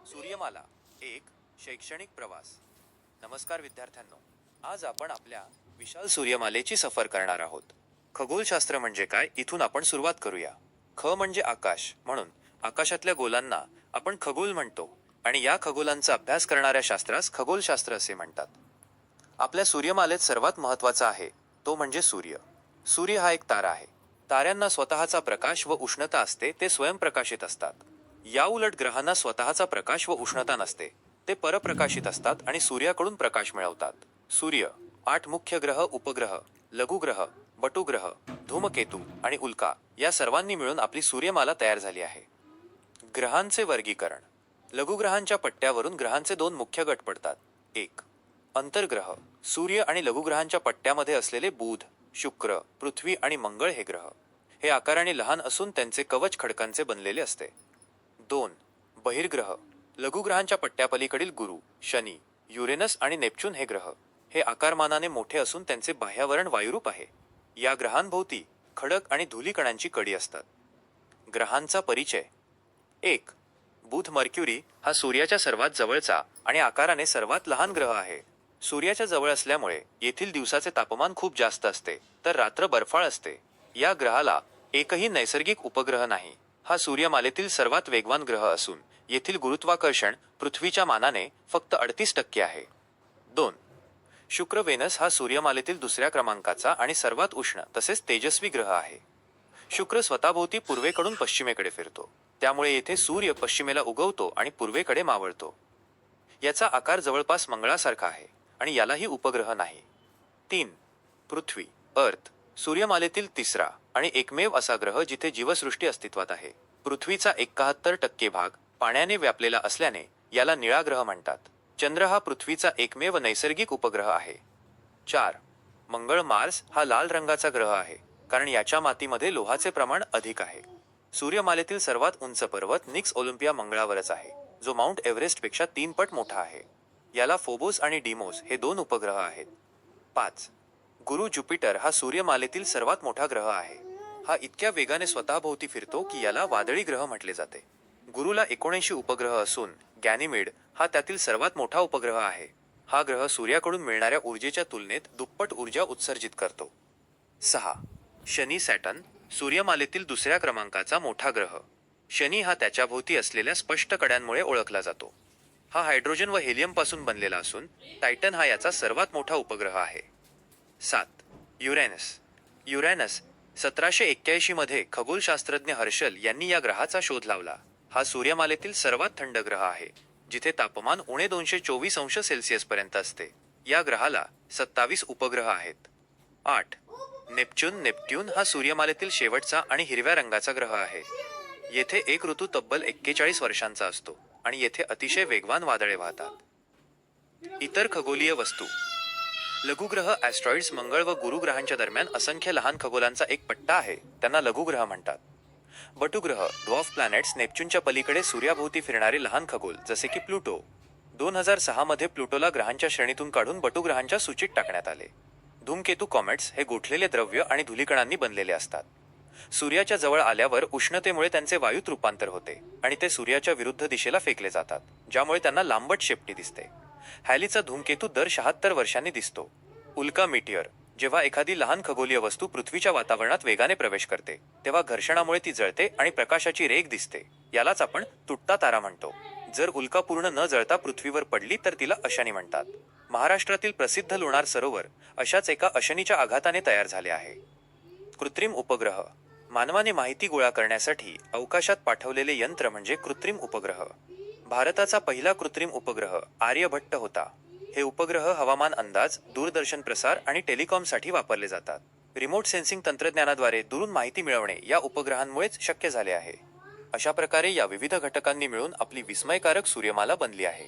सूर्यमाला एक शैक्षणिक प्रवास. नमस्कार विद्यार्थ्यांनो, आज आपण आपल्या विशाल सूर्यमालेची सफर करणार आहोत. खगोलशास्त्र म्हणजे काय, इथून आपण सुरुवात करूया. ख म्हणजे आकाश, म्हणून आकाशातल्या गोलांना आपण खगोल म्हणतो आणि या खगोलांचा अभ्यास करणाऱ्या शास्त्रास खगोलशास्त्र असे म्हणतात. आपल्या सूर्यमालेत सर्वात महत्त्वाचा आहे तो म्हणजे सूर्य. सूर्य हा एक तारा आहे. ताऱ्यांना स्वतःचा प्रकाश व उष्णता असते, ते स्वयंप्रकाशित असतात. या उलट ग्रहांना स्वतःचा प्रकाश व उष्णता नसते, ते परप्रकाशित असतात आणि सूर्याकडून प्रकाश मिळवतात. सूर्य 8 मुख्य ग्रह, उपग्रह, लघुग्रह, बटुग्रह, धूमकेतू आणि उल्का या सर्वांनी मिळून आपली सूर्यमाला तयार झाली आहे. ग्रहांचे वर्गीकरण. लघुग्रहांच्या पट्ट्यावरून ग्रहांचे दोन मुख्य गट पडतात. एक, अंतर्ग्रह. सूर्य आणि लघुग्रहांच्या पट्ट्यामध्ये असलेले बुध, शुक्र, पृथ्वी आणि मंगळ हे ग्रह. हे आकाराने लहान असून त्यांचे कवच खडकांचे बनलेले असते. 2, बहिर्ग्रह. लघुग्रहांच्या पट्ट्यापलीकडील गुरु, शनी, युरेनस आणि नेपच्यून हे ग्रह. हे आकारमानाने मोठे असून त्यांचे बाह्यावरण वायुरूप आहे. या ग्रहांभोवती खडक आणि धूलिकणांची कडी असतात. ग्रहांचा परिचय. 1, बुध मर्क्युरी हा सूर्याच्या सर्वात जवळचा आणि आकाराने सर्वात लहान ग्रह आहे. सूर्याच्या जवळ असल्यामुळे येथील दिवसाचे तापमान खूप जास्त असते, तर रात्र बर्फाळ असते. या ग्रहाला एकही नैसर्गिक उपग्रह नाही. हा सूर्यमालेतील सर्वात वेगवान ग्रह असून येथील गुरुत्वाकर्षण पृथ्वीच्या मानाने फक्त 38% आहे. 2, शुक्र. वेनस हा सूर्यमालेतील दुसऱ्या क्रमांकाचा आणि सर्वात उष्ण तसेच तेजस्वी ग्रह आहे. शुक्र स्वतःभोवती पूर्वेकडून पश्चिमेकडे फिरतो, त्यामुळे येथे सूर्य पश्चिमेला उगवतो आणि पूर्वेकडे मावळतो. याचा आकार जवळपास मंगळासारखा आहे आणि यालाही उपग्रह नाही. 3, पृथ्वी. अर्थ सूर्यमालेतील तिसरा आणि एकमेव असा ग्रह जिथे जीवसृष्टी अस्तित्वात आहे. पृथ्वीचा 71% भाग पाण्याने व्यापलेला असल्याने याला निळा ग्रह म्हणतात. चंद्र हा पृथ्वीचा एकमेव नैसर्गिक उपग्रह आहे. 4, मंगळ. मार्स हा लाल रंगाचा ग्रह आहे कारण याच्या मातीमध्ये लोहाचे प्रमाण अधिक आहे. सूर्यमालेतील सर्वात उंच पर्वत निक्स ओलिम्पिया मंगळावरच आहे, जो माउंट एव्हरेस्टपेक्षा 3 पट मोठा आहे. याला फोबोस आणि डिमोस हे 2 उपग्रह आहेत. 5, गुरु. ज्युपिटर हा सूर्यमालेतील सर्वात मोठा ग्रह आहे. हा इतक्या वेगाने स्वतःभोवती फिरतो की याला वादळी ग्रह म्हटले जाते. गुरुला 79 उपग्रह असून गॅनिमेड हा त्यातील सर्वात मोठा उपग्रह आहे. हा ग्रह सूर्याकडून मिळणाऱ्या ऊर्जेच्या तुलनेत दुप्पट ऊर्जा उत्सर्जित करतो. 6, शनी. सॅटर्न सूर्यमालेतील दुसऱ्या क्रमांकाचा मोठा ग्रह. शनी हा त्याच्याभोवती असलेल्या स्पष्ट कड्यांमुळे ओळखला जातो. हा हायड्रोजन व हेलियमपासून बनलेला असून टायटन हा याचा सर्वात मोठा उपग्रह आहे. 7, युरॅनस. युरॅनस 1781 मध्ये खगोलशास्त्रज्ञ हर्षल यांनी या ग्रहाचा शोध लावला. हा सूर्यमालेतील सर्वात थंड ग्रह आहे, जिथे तापमान उणे 224 अंश सेल्सिअस पर्यंत असते. या ग्रहाला 27 उपग्रह आहेत. 8, नेपच्यून. नेपट्यून हा सूर्यमालेतील शेवटचा आणि हिरव्या रंगाचा ग्रह आहे. येथे एक ऋतू तब्बल 41 वर्षांचा असतो आणि येथे अतिशय वेगवान वादळे वाहतात. इतर खगोलीय वस्तू. लघुग्रह. ॲस्ट्रॉइड्स. मंगळ व गुरु ग्रहांच्या दरम्यान असंख्य लहान खगोलांचा एक पट्टा आहे, त्यांना लघुग्रह म्हणतात. बटुग्रह. Dwarf planets. नेपच्यूनच्या पलीकडे सूर्याभोवती फिरणारे लहान खगोल जसे की प्लुटो. 2006 मध्ये प्लुटोला ग्रहांच्या श्रेणीतून काढून बटुग्रहांच्या सूचीत टाकण्यात आले. धूमकेतू. कॉमेट्स हे गोठलेले द्रव्य आणि धुलीकणांनी बनलेले असतात. सूर्याच्या जवळ आल्यावर उष्णतेमुळे त्यांचे वायूत रूपांतर होते आणि ते सूर्याच्या विरुद्ध दिशेला फेकले जातात, ज्यामुळे त्यांना लांबट शेपटी दिसते. हॅलीचा धूमकेतू दर 76 वर्षांनी दिसतो. उल्का. मीटियर. जेव्हा एखादी लहान खगोलीय वस्तू पृथ्वीच्या वातावरणात वेगाने प्रवेश करते, तेव्हा घर्षणामुळे ती जळते आणि प्रकाशाची रेघ दिसते. यालाच आपण तुटता तारा म्हणतो. जर उल्का पूर्ण न जळता पृथ्वीवर पडली तर तिला अशनी म्हणतात. महाराष्ट्रातील प्रसिद्ध लोणार सरोवर अशाच एका अशनीच्या आघाताने तयार झाले आहे. कृत्रिम उपग्रह. मानवाने माहिती गोळा करण्यासाठी अवकाशात पाठवलेले यंत्र म्हणजे कृत्रिम उपग्रह. भारताचा पहिला कृत्रिम उपग्रह आर्यभट्ट होता. हे उपग्रह हवामान अंदाज, दूरदर्शन प्रसार आणि टेलिकॉमसाठी वापरले जातात. रिमोट सेन्सिंग तंत्रज्ञानाद्वारे दुरून माहिती मिळवणे या उपग्रहांमुळेच शक्य झाले आहे. अशा प्रकारे या विविध घटकांनी मिळून आपली विस्मयकारक सूर्यमाला बनली आहे.